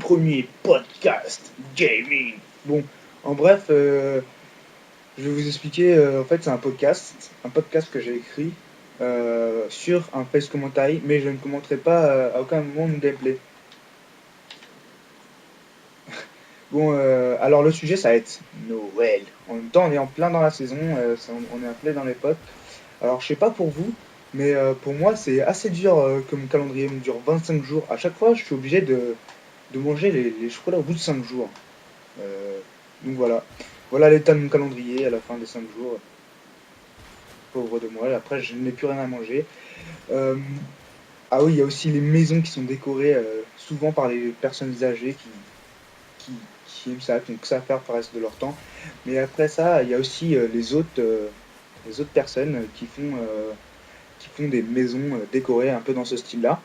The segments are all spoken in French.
premier podcast gaming. Bon, en bref, je vais vous expliquer. En fait, c'est un podcast que j'ai écrit sur un face commentary, mais je ne commenterai pas à aucun moment mon gameplay. Bon, alors le sujet, ça va être Noël. En même temps, on est en plein dans la saison, on est en plein dans les potes. Alors, je sais pas pour vous, mais pour moi, c'est assez dur que mon calendrier me dure 25 jours. À chaque fois, je suis obligé de manger les chocolats au bout de 5 jours. Euh, donc voilà. Voilà l'état de mon calendrier à la fin des 5 jours. Pauvre de moi. Après, je n'ai plus rien à manger. Euh, ah oui, il y a aussi les maisons qui sont décorées souvent par les personnes âgées qui, qui aiment ça, qui ont que ça à faire pour le reste de leur temps. Mais après ça, il y a aussi les autres personnes qui font des maisons décorées un peu dans ce style-là.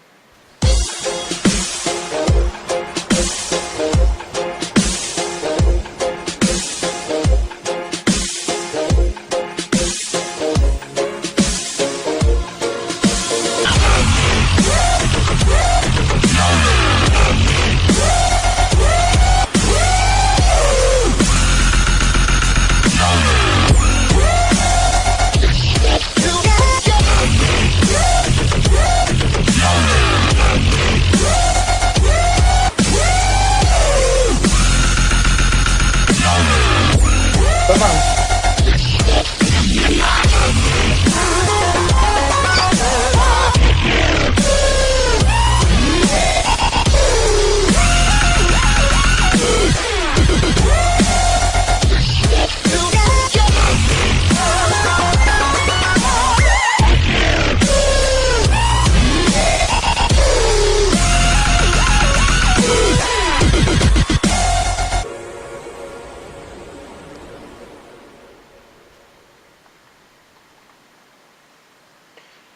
Pas mal.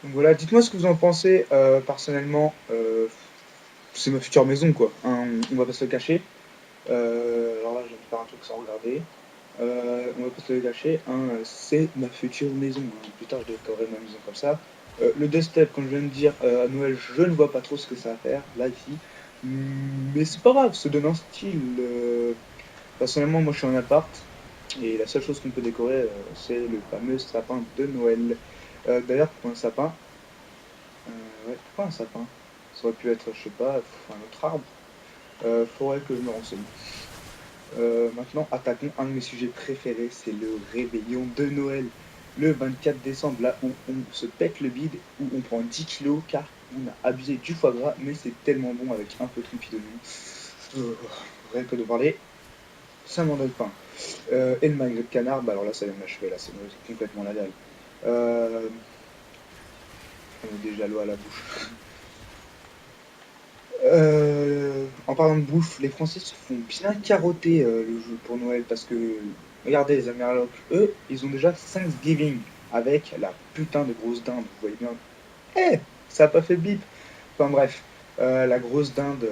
Donc voilà, dites-moi ce que vous en pensez personnellement. C'est ma future maison, quoi. Hein, on va pas se le cacher. Alors là, je vais faire un truc sans regarder. On va pas se le cacher. Hein, c'est ma future maison. Hein. Plus tard, je décorerai ma maison comme ça. Le dubstep, comme je viens de dire, à Noël, je ne vois pas trop ce que ça va faire, là, ici. Mais c'est pas grave, ça donne un style. Personnellement, moi, je suis en appart. Et la seule chose qu'on peut décorer, c'est le fameux sapin de Noël. D'ailleurs, pour un sapin, ouais, pourquoi un sapin? Ça aurait pu être, je sais pas, un autre arbre. Faudrait que je me renseigne. Maintenant, attaquons un de mes sujets préférés, c'est le réveillon de Noël. Le 24 décembre, là où on se pète le bide, où on prend 10 kilos car on a abusé du foie gras, mais c'est tellement bon avec un peu de trompe rien que de parler, ça m'en donne faim. Et le magret de canard, bah alors là, ça vient de m'achever, là, c'est complètement la dalle. On est déjà l'eau à la bouche. En parlant de bouffe, les Français se font bien carotter le jeu pour Noël parce que, regardez, les Américains, eux, ils ont déjà Thanksgiving avec la putain de grosse dinde, vous voyez bien. Eh, ça a pas fait bip. Enfin bref, la grosse dinde,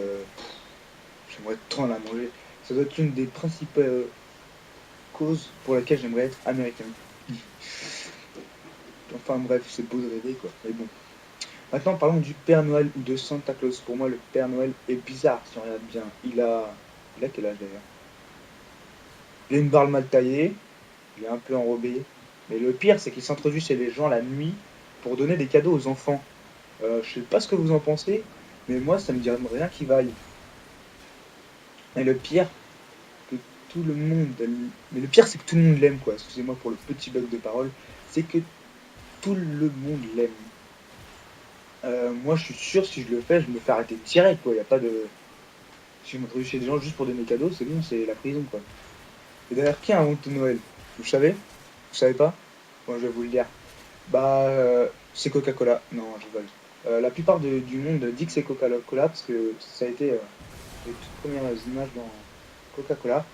j'aimerais trop la manger. Ça doit être une des principales causes pour laquelle j'aimerais être américain. Enfin bref, c'est beau de rêver quoi, mais bon. Maintenant, parlons du Père Noël ou de Santa Claus. Pour moi, le Père Noël est bizarre si on regarde bien. Il a quel âge d'ailleurs? Il a une barbe mal taillée, il est un peu enrobé. Mais le pire, c'est qu'il s'introduit chez les gens la nuit pour donner des cadeaux aux enfants. Je sais pas ce que vous en pensez, mais moi, ça me dit rien qui vaille. Et le pire, que tout le monde. Mais le pire, c'est que tout le monde l'aime, quoi. Excusez-moi pour le petit bug de parole. C'est que tout le monde l'aime. Moi, je suis sûr, si je le fais, je me fais arrêter direct, quoi. Y a pas de. Si je m'introduis chez des gens juste pour donner des cadeaux, c'est bon, c'est la prison, quoi. Et d'ailleurs, qui a inventé Noël? Vous savez? Vous savez pas? Bon, je vais vous le dire. Bah, c'est Coca-Cola. Non, je rigole. La plupart du monde dit que c'est Coca-Cola parce que ça a été les toutes premières images dans Coca-Cola,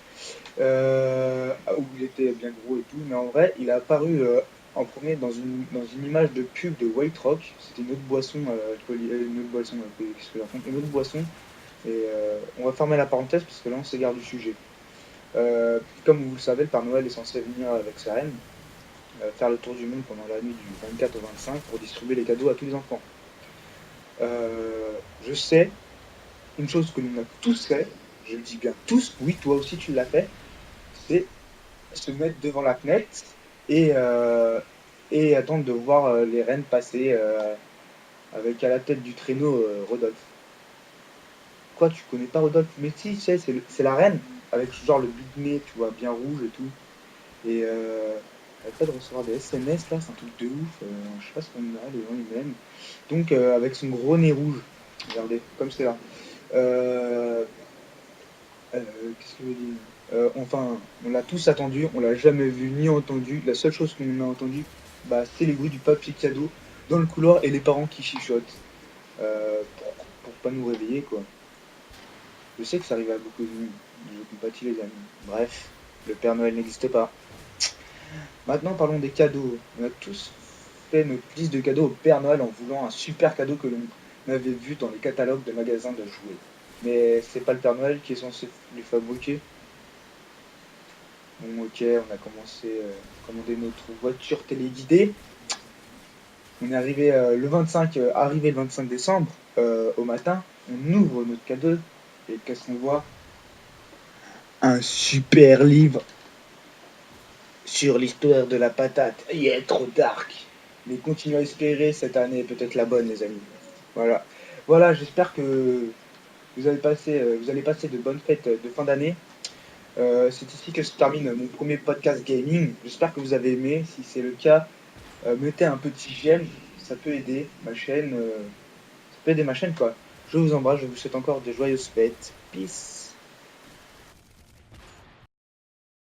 où il était bien gros et tout, mais en vrai, il a apparu en premier dans une image de pub de White Rock. C'était une autre boisson, une autre boisson, qu'est-ce que je raconte? Une autre boisson. Et on va fermer la parenthèse parce que là, on s'égare du sujet. Comme vous le savez, le Père Noël est censé venir avec sa reine, faire le tour du monde pendant la nuit du 24 au 25 pour distribuer les cadeaux à tous les enfants. Je sais une chose que l'on a tous fait, je le dis bien tous, oui, toi aussi tu l'as fait, c'est se mettre devant la fenêtre et, euh, et attendre de voir les rennes passer avec à la tête du traîneau Rodolphe. Quoi, tu connais pas Rodolphe? Mais si, tu sais, c'est la reine, avec genre le big nez, tu vois, bien rouge et tout. Et elle pas de recevoir des SMS là, c'est un truc de ouf. Je sais pas ce qu'on a, les gens ils m'aiment. Donc avec son gros nez rouge, regardez, comme c'est là. Euh, Qu'est-ce que je veux dire enfin, on l'a tous attendu, on l'a jamais vu ni entendu. La seule chose qu'on a entendu, bah, c'est les bruits du papier cadeau dans le couloir et les parents qui chuchotent pour pas nous réveiller quoi. Je sais que ça arrive à beaucoup de monde. Je compatis les amis. Bref, le Père Noël n'existe pas. Maintenant, parlons des cadeaux. On a tous fait notre liste de cadeaux au Père Noël en voulant un super cadeau que l'on avait vu dans les catalogues de magasins de jouets. Mais c'est pas le Père Noël qui est censé les fabriquer. Bon, ok, on a commencé à commander notre voiture téléguidée. On est arrivé arrivé le 25 décembre au matin. On ouvre notre cadeau et qu'est-ce qu'on voit? Un super livre sur l'histoire de la patate. Il est trop dark. Mais continuons à espérer, cette année est peut-être la bonne, les amis. Voilà. Voilà, j'espère que vous allez passer de bonnes fêtes de fin d'année. C'est ici que se termine mon premier podcast gaming. J'espère que vous avez aimé. Si c'est le cas, mettez un petit j'aime. Ça peut aider ma chaîne. Ça peut aider ma chaîne, quoi. Je vous embrasse. Je vous souhaite encore de joyeuses fêtes. Peace.